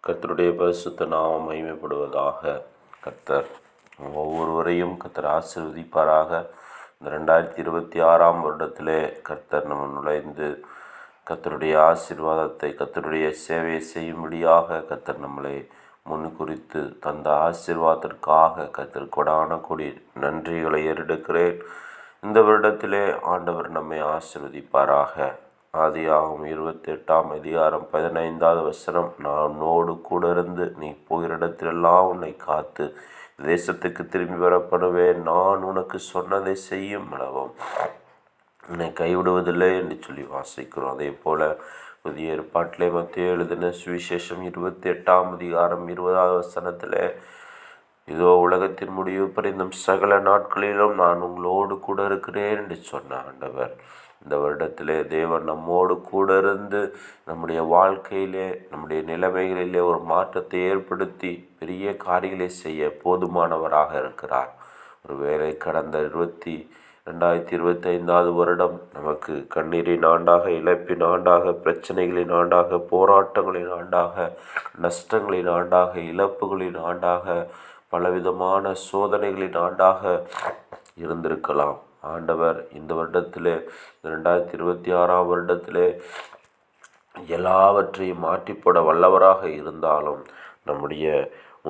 கர்த்தருடைய பரிசுத்த நாமம் மகிமைப்படுவதாக. கர்த்தர் ஒவ்வொருவரையும் கர்த்தர் ஆசீர்வதிப்பாராக. இந்த 2026 வருடத்திலே கர்த்தர் நம்ம நுழைந்து கர்த்தருடைய ஆசீர்வாதத்தை, கர்த்தருடைய சேவையை செய்யும்படியாக கர்த்தர் நம்மளை முன்குறித்து தந்த ஆசீர்வாதத்திற்காக கர்த்தர் கொடான கொடி நன்றிகளை ஏறெடுக்கிறேன். இந்த வருடத்திலே ஆண்டவர் நம்மை ஆசீர்வதிப்பாராக. ஆதியாகமம் 28 15 வசனம், நான் உன்னோடு கூட இருந்து நீ போகிற இடத்திலெல்லாம் உன்னை காத்து தேசத்துக்கு திரும்பி வரப்படுவேன், நான் உனக்கு சொன்னதை செய்யும் அளவும் உன்னை கைவிடுவதில்லை என்று சொல்லி வாசிக்கிறோம். அதே போல புதிய ஏற்பாட்டிலே மத்தேயு எழுதின சுவிசேஷம் 28 20 இதோ உலகத்தின் முடிவு பரிந்தும் சகல நாட்களிலும் நான் உங்களோடு கூட இருக்கிறேன் என்று சொன்ன ஆண்டவர் இந்த வருடத்திலே தேவன் நம்மோடு கூட இருந்து நம்முடைய வாழ்க்கையிலே, நம்முடைய நிலைமைகளிலே ஒரு மாற்றத்தை ஏற்படுத்தி பெரிய காரியங்களை செய்ய போதுமானவராக இருக்கிறார். ஒருவேளை கடந்த 2025 வருடம் நமக்கு கண்ணீரின் ஆண்டாக, இழப்பின் ஆண்டாக, பிரச்சனைகளின் ஆண்டாக, போராட்டங்களின் ஆண்டாக, நஷ்டங்களின் ஆண்டாக, இழப்புகளின் ஆண்டாக, பலவிதமான சோதனைகளின் ஆண்டாக இருந்திருக்கலாம். ஆண்டவர் இந்த வருடத்திலே 2026 வருடத்திலே எல்லாவற்றையும் மாற்றிப்போட வல்லவராக இருந்தாலும் நம்முடைய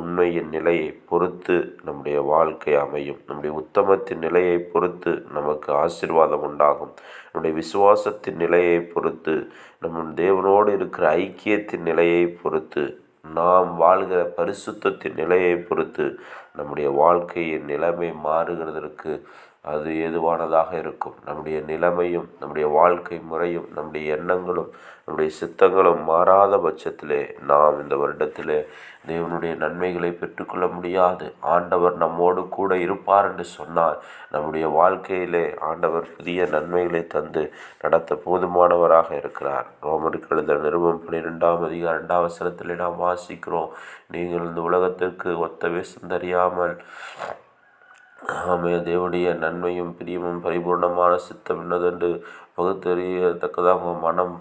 உண்மையின் நிலையை பொறுத்து நம்முடைய வாழ்க்கை அமையும். நம்முடைய உத்தமத்தின் நிலையை பொறுத்து நமக்கு ஆசீர்வாதம் உண்டாகும். நம்முடைய விசுவாசத்தின் நிலையை பொறுத்து, நம் தேவனோடு இருக்கிற ஐக்கியத்தின் நிலையை பொறுத்து, நாம் வாழ்கிற பரிசுத்தத்தின் நிலையை பொறுத்து நம்முடைய வாழ்க்கையின் நிலைமை மாறுகிறதற்கு அது ஏதுவானதாக இருக்கும். நம்முடைய நிலைமையும், நம்முடைய வாழ்க்கை முறையும், நம்முடைய எண்ணங்களும், நம்முடைய சித்தங்களும் மாறாத பட்சத்திலே நாம் இந்த வருடத்திலே தேவனுடைய நன்மைகளை பெற்றுக்கொள்ள முடியாது. ஆண்டவர் நம்மோடு கூட இருப்பார் என்று சொன்னால் நம்முடைய வாழ்க்கையிலே ஆண்டவர் புதிய நன்மைகளை தந்து நடத்த போதுமானவராக இருக்கிறார். ரோமருக்கு எழுதின நிருபம் 12 நாம் வாசிக்கிறோம், நீங்கள் இந்த உலகத்திற்கு ஒத்த வேஷம் தெரியாமல் தேவனுடைய நன்மையும் பிரியமும் பரிபூர்ணமான சித்தம் என்னதென்று பகுத்தறியத்தக்கதாக உங்கள் மனம்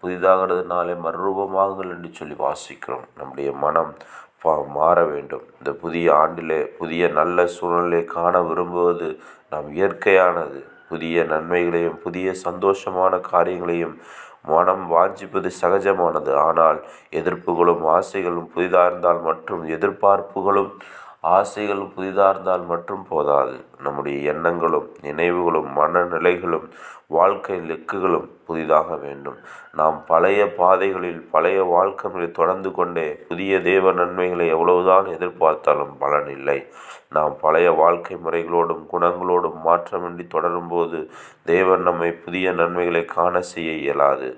புதிதாகிறதுனாலே மறுரூபமாகுங்கள் என்று சொல்லி வாசிக்கிறோம். நம்முடைய மனம் மாற வேண்டும். இந்த புதிய ஆண்டிலே புதிய நல்ல சூழ்நிலை காண விரும்புவது நாம் இயற்கையானது. புதிய நன்மைகளையும் புதிய சந்தோஷமான காரியங்களையும் மனம் வாஞ்சிப்பது சகஜமானது. ஆனால் எதிர்ப்புகளும் ஆசைகளும் புதிதாக இருந்தால் மற்றும் எதிர்பார்ப்புகளும் ஆசைகளும் புதிதாக இருந்தால் மட்டும் போதாது. நம்முடைய எண்ணங்களும் நினைவுகளும் மனநிலைகளும் வாழ்க்கை இலக்குகளும் புதிதாக வேண்டும். நாம் பழைய பாதைகளில் பழைய வாழ்க்கை முறை தொடர்ந்து கொண்டே புதிய தேவ நன்மைகளை எவ்வளவுதான் எதிர்பார்த்தாலும் பலன் இல்லை. நாம் பழைய வாழ்க்கை முறைகளோடும் குணங்களோடும் மாற்றமின்றி தொடரும்போது தேவன் நம்மை புதிய நன்மைகளை காண செய்ய இயலாது.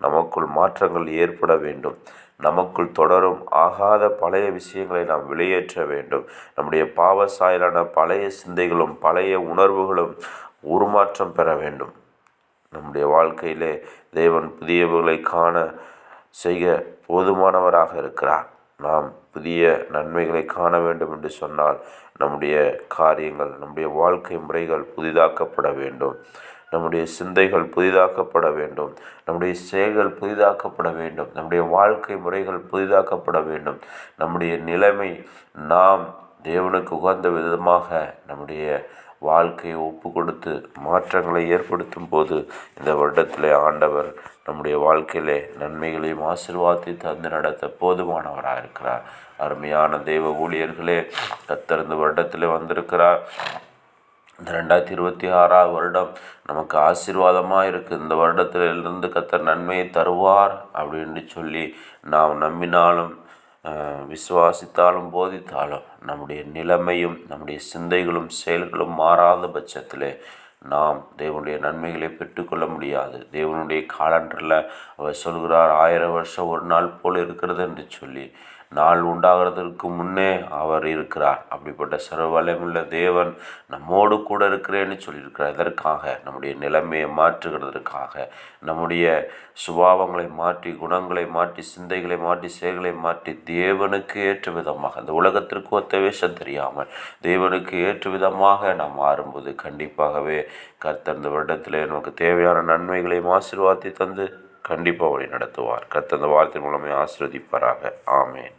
நமக்குள் மாற்றங்கள் ஏற்பட வேண்டும். நமக்குள் தொடரும் ஆகாத பழைய விஷயங்களை நாம் வெளியேற்ற வேண்டும். நம்முடைய பாவ சாயலான பழைய சிந்தைகளும் பழைய உணர்வுகளும் உருமாற்றம் பெற வேண்டும். நம்முடைய வாழ்க்கையிலே தேவன் புதியவர்களை காண செய்ய போதுமானவராக இருக்கிறார். நாம் புதிய நன்மைகளை காண வேண்டும் என்று சொன்னால் நம்முடைய காரியங்கள், நம்முடைய வாழ்க்கை முறைகள் புதிதாக்கப்பட வேண்டும். நம்முடைய சிந்தைகள் புதிதாக்கப்பட வேண்டும். நம்முடைய செயல்கள் புதிதாக்கப்பட வேண்டும். நம்முடைய வாழ்க்கை முறைகள் புதிதாக்கப்பட வேண்டும். நம்முடைய நிலைமை நாம் தேவனுக்கு உகந்த விதமாக நம்முடைய வாழ்க்கையை ஒப்பு கொடுத்து மாற்றங்களை ஏற்படுத்தும் போது இந்த வருடத்திலே ஆண்டவர் நம்முடைய வாழ்க்கையிலே நன்மைகளையும் ஆசீர்வாதத்தை தந்து நடத்த போதுமானவராக இருக்கிறார். அருமையான தெய்வ ஊழியர்களே, கர்த்தர் இந்த வருடத்திலே வந்திருக்கிறார். இந்த 2026 வருடம் நமக்கு ஆசீர்வாதமாக இருக்குது. இந்த வருடத்திலிருந்து கர்த்தர் நன்மையை தருவார் அப்படின்னு சொல்லி நாம் நம்பினாலும் விசுவாசித்தாலும் போதித்தாலும் நம்முடைய நிலைமையும் நம்முடைய சிந்தைகளும் செயல்களும் மாறாத பட்சத்திலே நாம் தேவனுடைய நன்மைகளை பெற்றுக்கொள்ள முடியாது. தேவனுடைய காலண்டரில் அவர் சொல்கிறார், 1000 வருஷம் ஒரு நாள் போல் இருக்கிறது என்று சொல்லி நாள் உண்டாகிறதுக்கு முன்னே அவர் இருக்கிறார். அப்படிப்பட்ட சர்வ வல்லமையுள்ள தேவன் நம்மோடு கூட இருக்கிறேன்னு சொல்லியிருக்கிறார். இதற்காக நம்முடைய நிலைமையை மாற்றுகிறதற்காக, நம்முடைய சுபாவங்களை மாற்றி, குணங்களை மாற்றி, சிந்தைகளை மாற்றி, செயல்களை மாற்றி தேவனுக்கு ஏற்ற விதமாக, அந்த உலகத்திற்கு ஒத்த வேஷம் தெரியாமல் தேவனுக்கு ஏற்ற விதமாக நாம் மாறும்போது கண்டிப்பாகவே கர்த்தர் இந்த வருடத்திலே நமக்கு தேவையான நன்மைகளையும் ஆசீர்வாதத்தை தந்து கண்டிப்பாக வழி நடத்துவார். கர்த்தர் அந்த வார்த்தை மூலமே ஆசீர்வதிப்பாராக. ஆமென்.